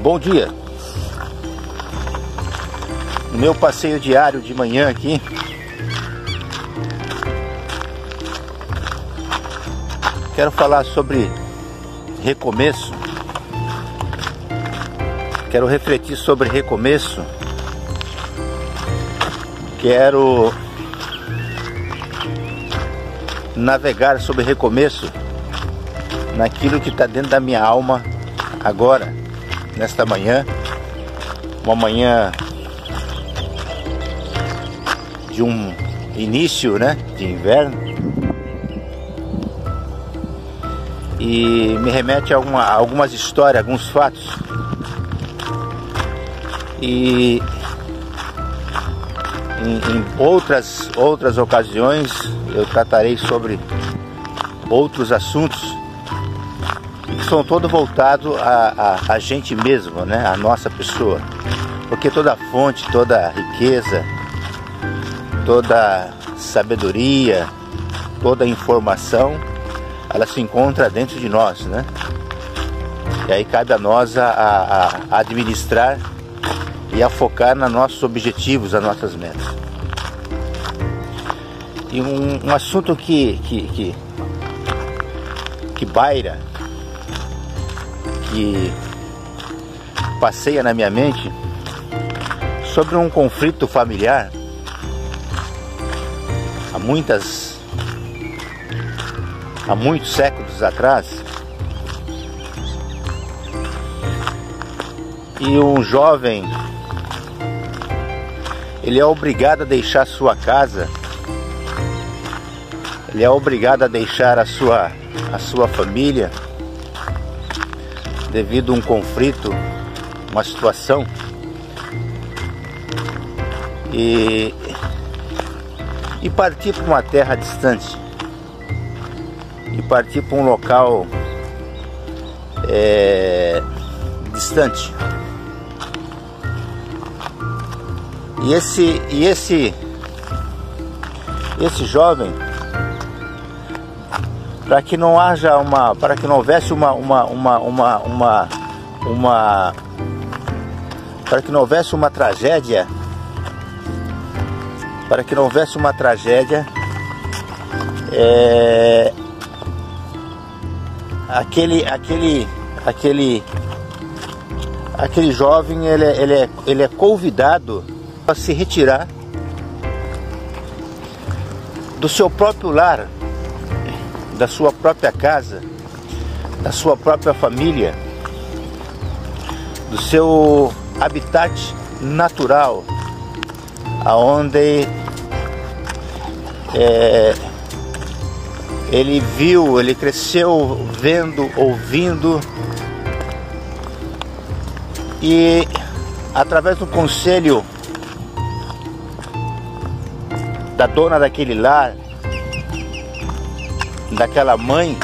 Bom dia. No meu passeio diário de manhã aqui, quero falar sobre recomeço. Quero refletir sobre recomeço. Quero navegar sobre recomeço naquilo que está dentro da minha alma agora, nesta manhã, uma manhã de um início, né, de inverno, e me remete a algumas histórias, alguns fatos, e em outras ocasiões eu tratarei sobre outros assuntos que são todos voltados a gente mesmo, né? A nossa pessoa. Porque toda fonte, toda riqueza, toda sabedoria, toda informação, ela se encontra dentro de nós, né? E aí cabe a nós a administrar e a focar nos nossos objetivos, nas nossas metas. E um assunto que baira, que passeia na minha mente, sobre um conflito familiar há muitos séculos atrás, e um jovem, ele é obrigado a deixar sua casa, ele é obrigado a deixar a sua família devido a um conflito, uma situação, e partir para uma terra distante, e partir para um local distante. E esse jovem, para que não houvesse uma tragédia, aquele jovem, ele é convidado a se retirar do seu próprio lar, da sua própria casa, da sua própria família, do seu habitat natural, aonde ele cresceu vendo, ouvindo, e através do conselho da dona daquele lar, daquela mãe,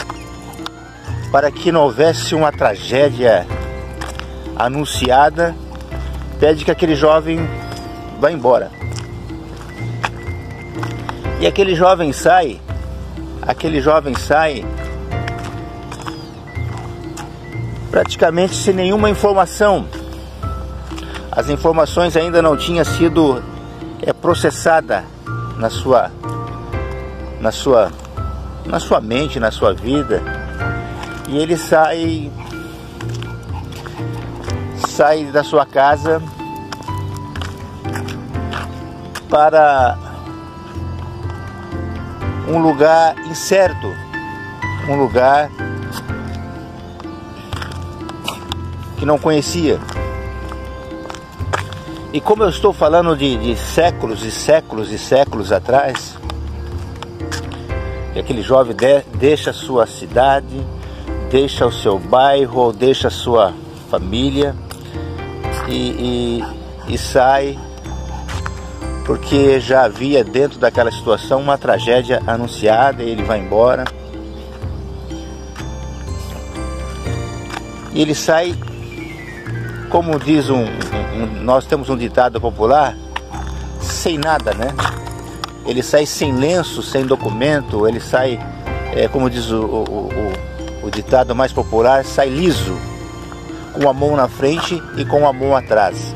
para que não houvesse uma tragédia anunciada, pede que aquele jovem vá embora. E aquele jovem sai praticamente sem nenhuma informação. As informações ainda não tinham sido processadas na sua mente, na sua vida. E ele sai da sua casa para um lugar incerto, um lugar que não conhecia. E como eu estou falando de séculos e séculos e séculos atrás, que aquele jovem deixa a sua cidade, deixa o seu bairro, deixa a sua família e sai, porque já havia dentro daquela situação uma tragédia anunciada, e ele vai embora. E ele sai, como diz nós temos um ditado popular, sem nada, né? Ele sai sem lenço, sem documento, ele sai, como diz o ditado mais popular, sai liso, com a mão na frente e com a mão atrás.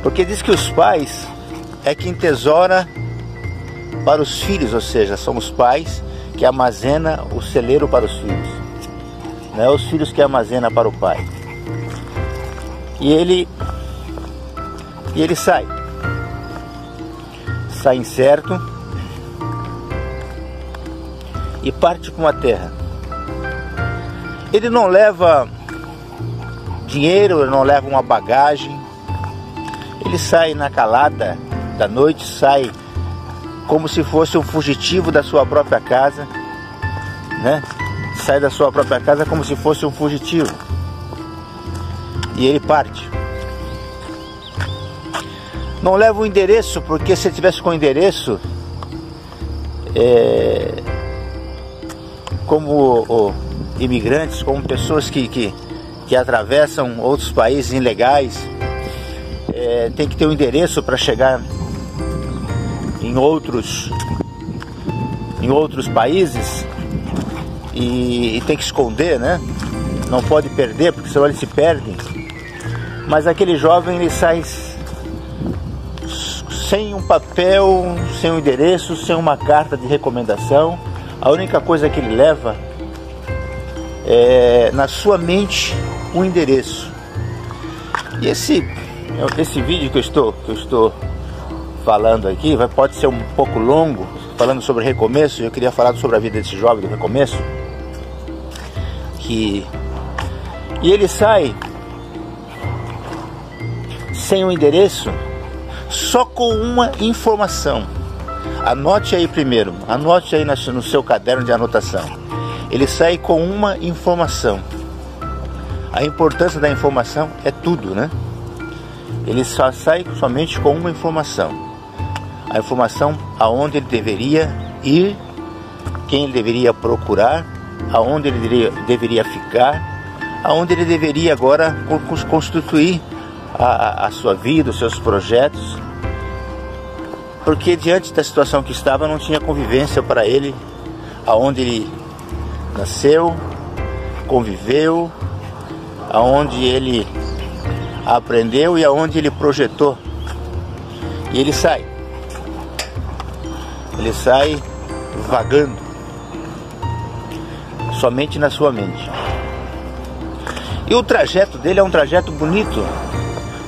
Porque diz que os pais é quem tesoura para os filhos, ou seja, são os pais que armazenam o celeiro para os filhos. Não é os filhos que armazenam para o pai. E ele sai incerto e parte para uma terra. Ele não leva dinheiro, ele não leva uma bagagem. Ele sai na calada da noite, sai como se fosse um fugitivo da sua própria casa, né? Sai da sua própria casa como se fosse um fugitivo. E ele parte. Não leva o endereço, porque se ele tivesse com o endereço, como imigrantes, como pessoas que atravessam outros países ilegais, tem que ter um endereço para chegar em outros países, e tem que esconder, né? Não pode perder, porque senão eles se perdem. Mas aquele jovem, ele sai sem um papel, sem um endereço, sem uma carta de recomendação. A única coisa que ele leva é na sua mente um endereço. E esse vídeo que eu estou falando aqui pode ser um pouco longo, falando sobre recomeço. Eu queria falar sobre a vida desse jovem do recomeço, e ele sai sem um endereço, só com uma informação. Anote aí primeiro, anote aí no seu caderno de anotação. Ele sai com uma informação. A importância da informação é tudo, né? Ele só sai somente com uma informação. A informação aonde ele deveria ir, quem ele deveria procurar, aonde ele deveria ficar, aonde ele deveria agora constituir a sua vida, os seus projetos. Porque diante da situação que estava, não tinha convivência para ele, aonde ele nasceu, conviveu, aonde ele aprendeu e aonde ele projetou. E ele sai vagando somente na sua mente. E o trajeto dele é um trajeto bonito,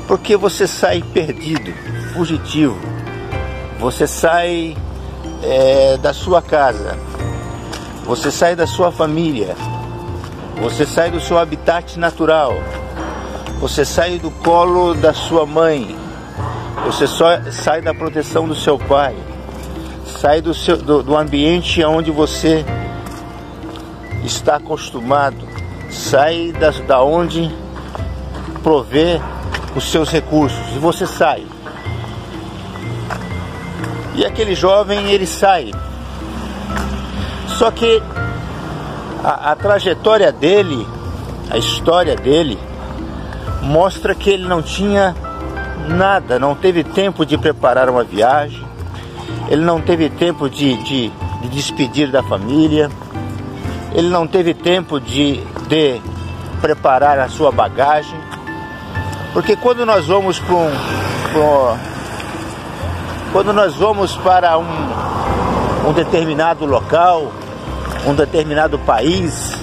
porque você sai perdido, fugitivo. Você sai da sua casa, você sai da sua família, você sai do seu habitat natural, você sai do colo da sua mãe, você só sai da proteção do seu pai, sai do ambiente onde você está acostumado, sai da onde provê os seus recursos, e você sai. E aquele jovem, ele sai. Só que a trajetória dele, a história dele, mostra que ele não tinha nada, não teve tempo de preparar uma viagem, ele não teve tempo de despedir da família, ele não teve tempo de preparar a sua bagagem. Porque quando nós vamos para um determinado local, um determinado país,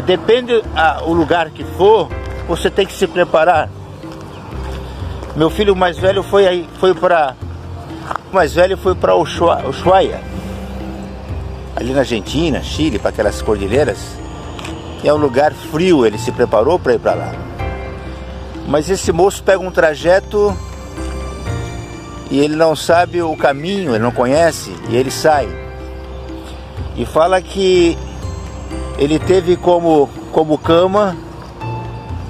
depende o lugar que for, você tem que se preparar. Meu filho mais velho foi para Ushuaia, ali na Argentina, Chile, para aquelas cordilheiras. E é um lugar frio, ele se preparou para ir para lá. Mas esse moço pega um trajeto e ele não sabe o caminho, ele não conhece, e ele sai. E fala que ele teve como cama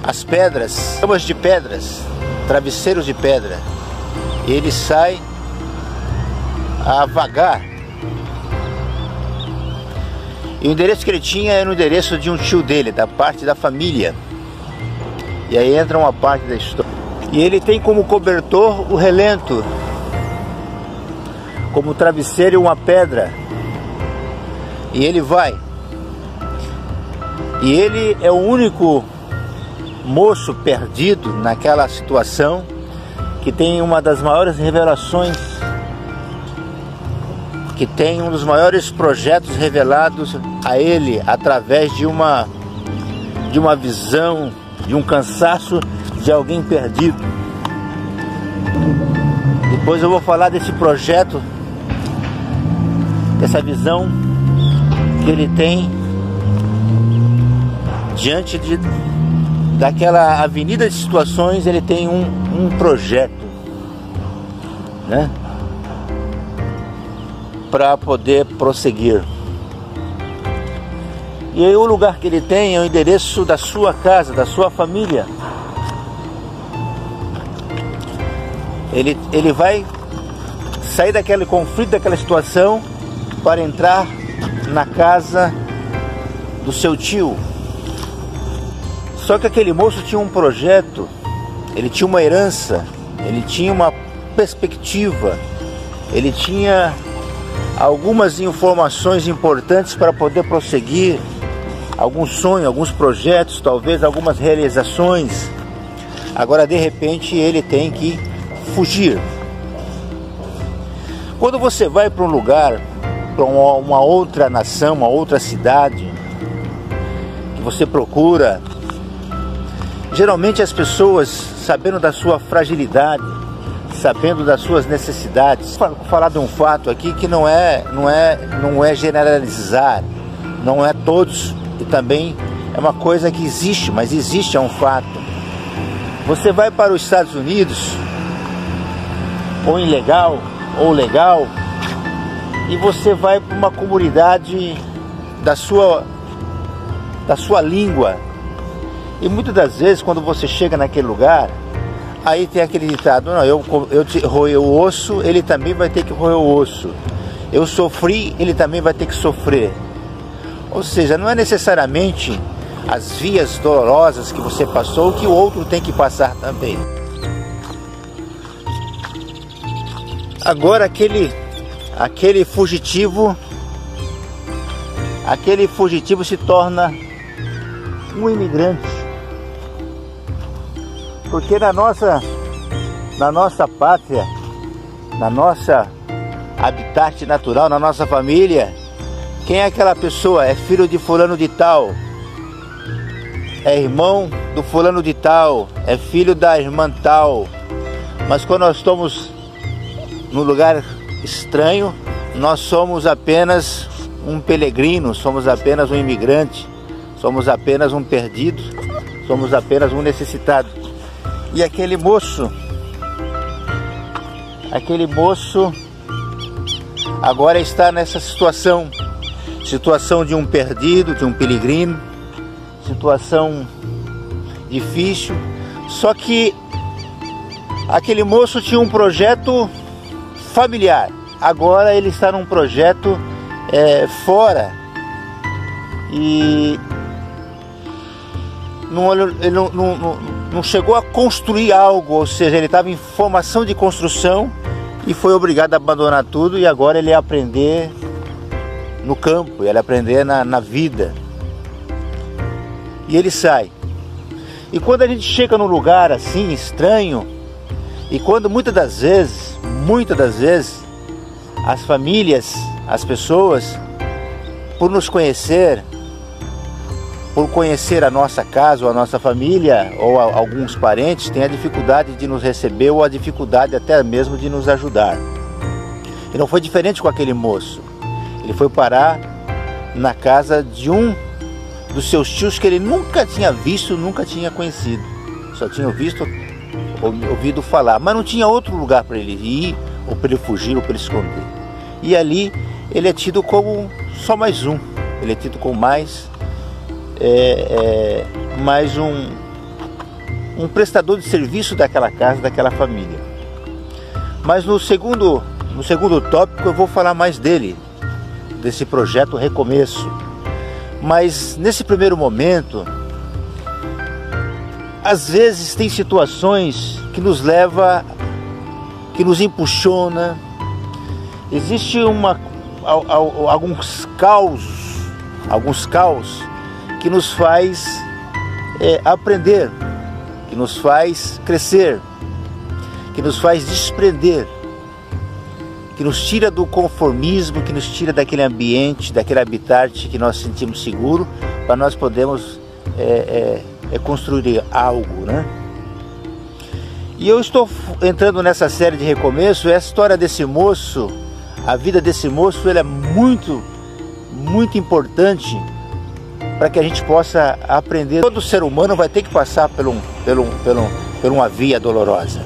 as pedras, camas de pedras, travesseiros de pedra. E ele sai a vagar. E o endereço que ele tinha era o endereço de um tio dele, da parte da família. E aí entra uma parte da história. E ele tem como cobertor o relento, como travesseiro uma pedra. E ele vai. E ele é o único moço perdido naquela situação que tem uma das maiores revelações, que tem um dos maiores projetos revelados a ele através de uma visão, de um cansaço de alguém perdido. Depois eu vou falar desse projeto, dessa visão que ele tem diante daquela avenida de situações. Ele tem um projeto, né, para poder prosseguir. E aí o lugar que ele tem é o endereço da sua casa, da sua família. Ele vai sair daquele conflito, daquela situação, para entrar na casa do seu tio. Só que aquele moço tinha um projeto, ele tinha uma herança, ele tinha uma perspectiva, ele tinha algumas informações importantes para poder prosseguir, algum sonho, alguns projetos, talvez algumas realizações. Agora de repente ele tem que fugir. Quando você vai para um lugar, para uma outra nação, uma outra cidade, que você procura, geralmente as pessoas, sabendo da sua fragilidade, sabendo das suas necessidades, vou falar de um fato aqui que não é generalizar, não é todos, e também é uma coisa que existe, mas existe, é um fato. Você vai para os Estados Unidos, ou ilegal, ou legal, e você vai para uma comunidade da sua língua. E muitas das vezes, quando você chega naquele lugar, aí tem aquele ditado: não, eu roer o osso, ele também vai ter que roer o osso. Eu sofri, ele também vai ter que sofrer. Ou seja, não é necessariamente as vias dolorosas que você passou que o outro tem que passar também. Agora aquele fugitivo se torna um imigrante. Porque na nossa pátria, na nossa habitat natural, na nossa família, quem é aquela pessoa? É filho de fulano de tal, é irmão do fulano de tal, é filho da irmã tal. Mas quando nós estamos num lugar estranho, nós somos apenas um peregrino, somos apenas um imigrante, somos apenas um perdido, somos apenas um necessitado. E aquele moço agora está nessa situação de um perdido, de um peregrino, situação difícil. Só que aquele moço tinha um projeto familiar, agora ele está num projeto fora, e ele não chegou a construir algo, ou seja, ele estava em formação de construção e foi obrigado a abandonar tudo, e agora ele ia aprender no campo, ele ia aprender na vida. E ele sai. E quando a gente chega num lugar assim estranho, e quando muitas das vezes as famílias, as pessoas, por nos conhecer, por conhecer a nossa casa ou a nossa família ou alguns parentes, têm a dificuldade de nos receber ou a dificuldade até mesmo de nos ajudar. E não foi diferente com aquele moço. Ele foi parar na casa de um dos seus tios que ele nunca tinha visto, nunca tinha conhecido. Só tinha ouvido falar, mas não tinha outro lugar para ele ir, ou para ele fugir, ou para ele esconder. E ali ele é tido como só mais um. Ele é tido como mais um prestador de serviço daquela casa, daquela família. Mas no segundo tópico eu vou falar mais dele, desse projeto Recomeço. Mas nesse primeiro momento, às vezes tem situações que nos leva, que nos impulsiona. Existe alguns caos que nos faz aprender, que nos faz crescer, que nos faz desprender, que nos tira do conformismo, que nos tira daquele ambiente, daquele habitat que nós sentimos seguro, para nós podermos construir algo, né? E eu estou entrando nessa série de recomeço. Essa história desse moço, a vida desse moço, ele é muito, muito importante para que a gente possa aprender. Todo ser humano vai ter que passar por uma via dolorosa,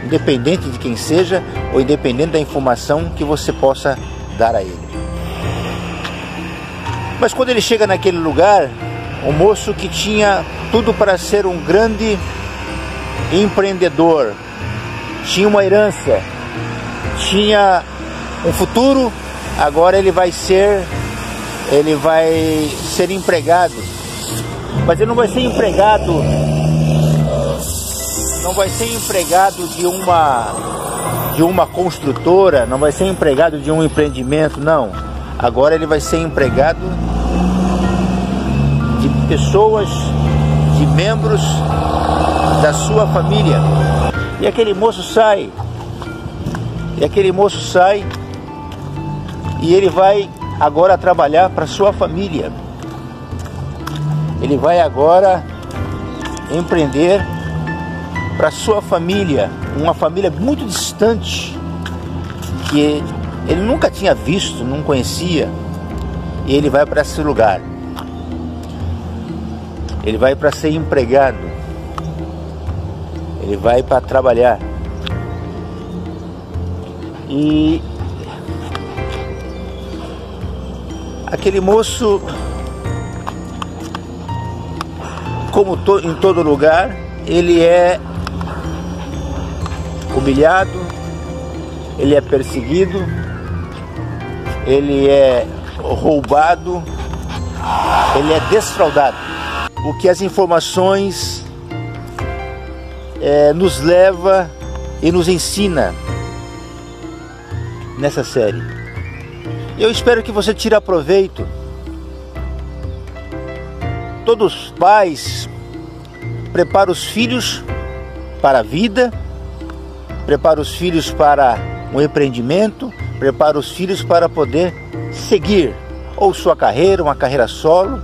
independente de quem seja ou independente da informação que você possa dar a ele. Mas quando ele chega naquele lugar, um moço que tinha tudo para ser um grande empreendedor, tinha uma herança, tinha um futuro, agora ele vai ser empregado. Mas ele não vai ser empregado, de uma construtora, não vai ser empregado de um empreendimento, não. Agora ele vai ser empregado de pessoas, de membros da sua família. E aquele moço sai, e ele vai agora trabalhar para sua família. Ele vai agora empreender para sua família, uma família muito distante, que ele nunca tinha visto, não conhecia. E ele vai para esse lugar. Ele vai para ser empregado. Ele vai para trabalhar. E aquele moço, como em todo lugar, ele é humilhado, ele é perseguido, ele é roubado, ele é desfraudado. O que as informações nos leva e nos ensina nessa série. Eu espero que você tire proveito. Todos os pais preparam os filhos para a vida, preparam os filhos para um empreendimento, preparam os filhos para poder seguir ou sua carreira, uma carreira solo,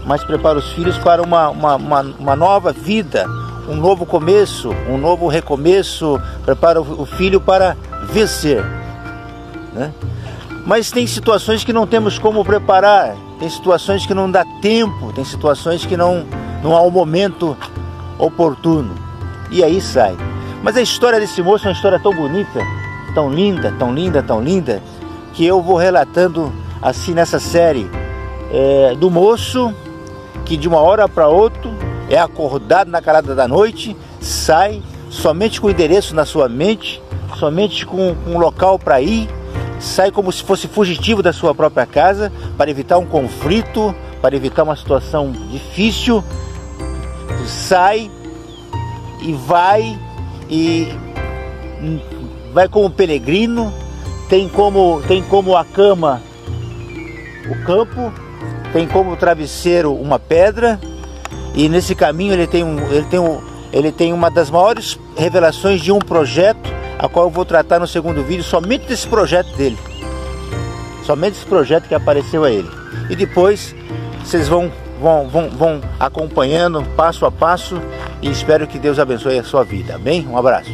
mas prepara os filhos para uma nova vida, um novo começo, um novo recomeço, prepara o filho para vencer, né? Mas tem situações que não temos como preparar, tem situações que não dá tempo, tem situações que não há um momento oportuno, e aí sai. Mas a história desse moço é uma história tão bonita, tão linda, tão linda, tão linda, que eu vou relatando assim nessa série, do moço que de uma hora para outra é acordado na calada da noite, sai somente com o endereço na sua mente, somente com um local para ir, sai como se fosse fugitivo da sua própria casa, para evitar um conflito, para evitar uma situação difícil, sai e vai como peregrino, tem como a cama o campo, tem como travesseiro uma pedra, e nesse caminho ele tem uma das maiores revelações de um projeto, a qual eu vou tratar no segundo vídeo, somente desse projeto dele, somente esse projeto que apareceu a ele. E depois vocês vão acompanhando passo a passo, e espero que Deus abençoe a sua vida. Amém? Um abraço.